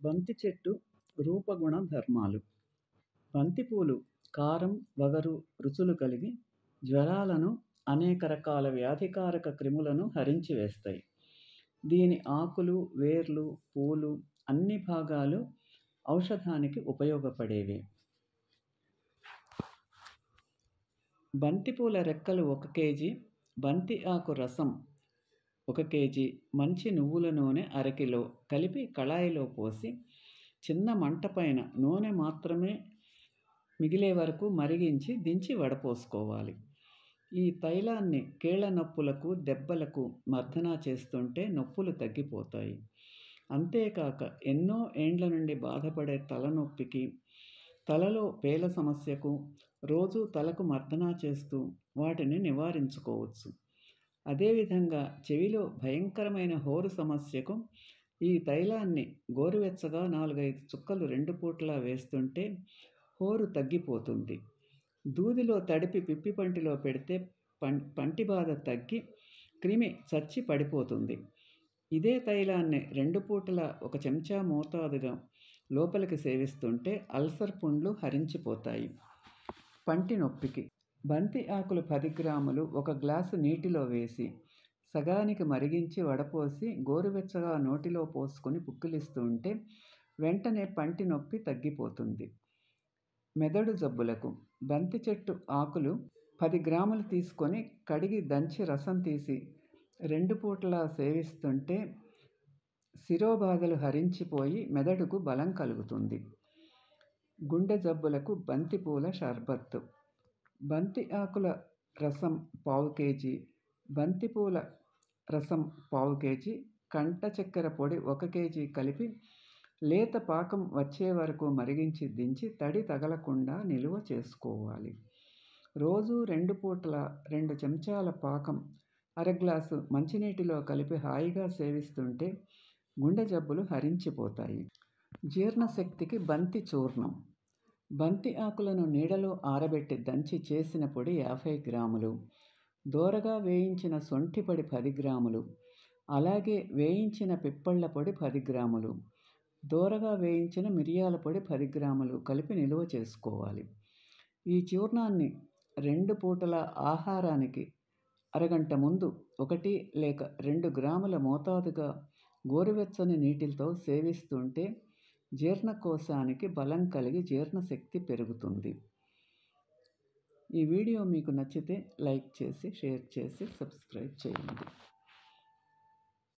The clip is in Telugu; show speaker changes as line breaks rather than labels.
బంతి చెట్టు రూపగుణ ధర్మాలు. బంతిపూలు కారం, వగరు రుచులు కలిగి జ్వరాలను, అనేక రకాల వ్యాధికారక క్రిములను హరించివేస్తాయి. దీని ఆకులు, వేర్లు, పూలు అన్ని భాగాలు ఔషధానికి ఉపయోగపడేవే. బంతిపూల రెక్కలు 1 కేజీ, బంతి ఆకు రసం 1 కేజీ, మంచి నువ్వుల నూనె అరకిలో కలిపి కళాయిలో పోసి చిన్న మంట పైన నూనె మాత్రమే మిగిలే వరకు మరిగించి దించి వడపోసుకోవాలి. ఈ తైలాన్ని కీళ్ళ నొప్పులకు, దెబ్బలకు మర్దన చేస్తుంటే నొప్పులు తగ్గిపోతాయి. అంతేకాక ఎన్నో ఏండ్ల నుండి బాధపడే తలనొప్పికి, తలలో పేల సమస్యకు రోజూ తలకు మర్దన చేస్తూ వాటిని నివారించుకోవచ్చు. అదేవిధంగా చెవిలో భయంకరమైన హోరు సమస్యకు ఈ తైలాన్ని గోరువెచ్చగా 4-5 చుక్కలు 2 పూటలా వేస్తుంటే హోరు తగ్గిపోతుంది. దూదిలో తడిపి పిప్పి పంటిలో పెడితే పంటి బాధ తగ్గి క్రిమి చచ్చి పడిపోతుంది. ఇదే తైలాన్ని 2 పూటలా 1 చెంచా మోతాదుగా లోపలికి సేవిస్తుంటే అల్సర్ పుండ్లు హరించిపోతాయి. పంటి నొప్పికి బంతి ఆకులు 10 గ్రాములు 1 గ్లాసు నీటిలో వేసి సగానికి మరిగించి వడపోసి గోరువెచ్చగా నోటిలో పోసుకొని పుక్కిలిస్తూ ఉంటే వెంటనే పంటి నొప్పి తగ్గిపోతుంది. మెదడు జబ్బులకు బంతి చెట్టు ఆకులు 10 గ్రాములు తీసుకొని కడిగి దంచి రసం తీసి 2 పూటలా సేవిస్తుంటే శిరోబాధలు హరించిపోయి మెదడుకు బలం కలుగుతుంది. గుండె జబ్బులకు బంతిపూల షర్బత్తు. బంతి ఆకుల రసం 1/4 కేజీ, బంతిపూల రసం 1/4 కేజీ, కంట చక్కెర పొడి 1 కేజీ కలిపి లేత పాకం వచ్చే వరకు మరిగించి దించి తడి తగలకుండా నిలువ చేసుకోవాలి. రోజూ 2 పూటలా 2 చెంచాల పాకం అర గ్లాసు మంచినీటిలో కలిపి హాయిగా సేవిస్తుంటే గుండె జబ్బులు హరించిపోతాయి. జీర్ణశక్తికి బంతి చూర్ణం. బంతి ఆకులను నీడలో ఆరబెట్టి దంచి చేసిన పొడి 50 గ్రాములు, దోరగా వేయించిన శొంఠి పొడి 10 గ్రాములు, అలాగే వేయించిన పిప్పళ్ళ పొడి 10 గ్రాములు, దోరగా వేయించిన మిరియాల పొడి 10 గ్రాములు కలిపి నిలువ చేసుకోవాలి. ఈ చూర్ణాన్ని 2 పూటల ఆహారానికి అరగంట ముందు 1 లేక 2 గ్రాముల మోతాదుగా గోరువెచ్చని నీటితో సేవిస్తుంటే జీర్ణకోశానికి బలం కలిగి జీర్ణశక్తి పెరుగుతుంది. ఈ వీడియో మీకు నచ్చితే లైక్ చేసి, షేర్ చేసి, సబ్స్క్రైబ్ చేయండి.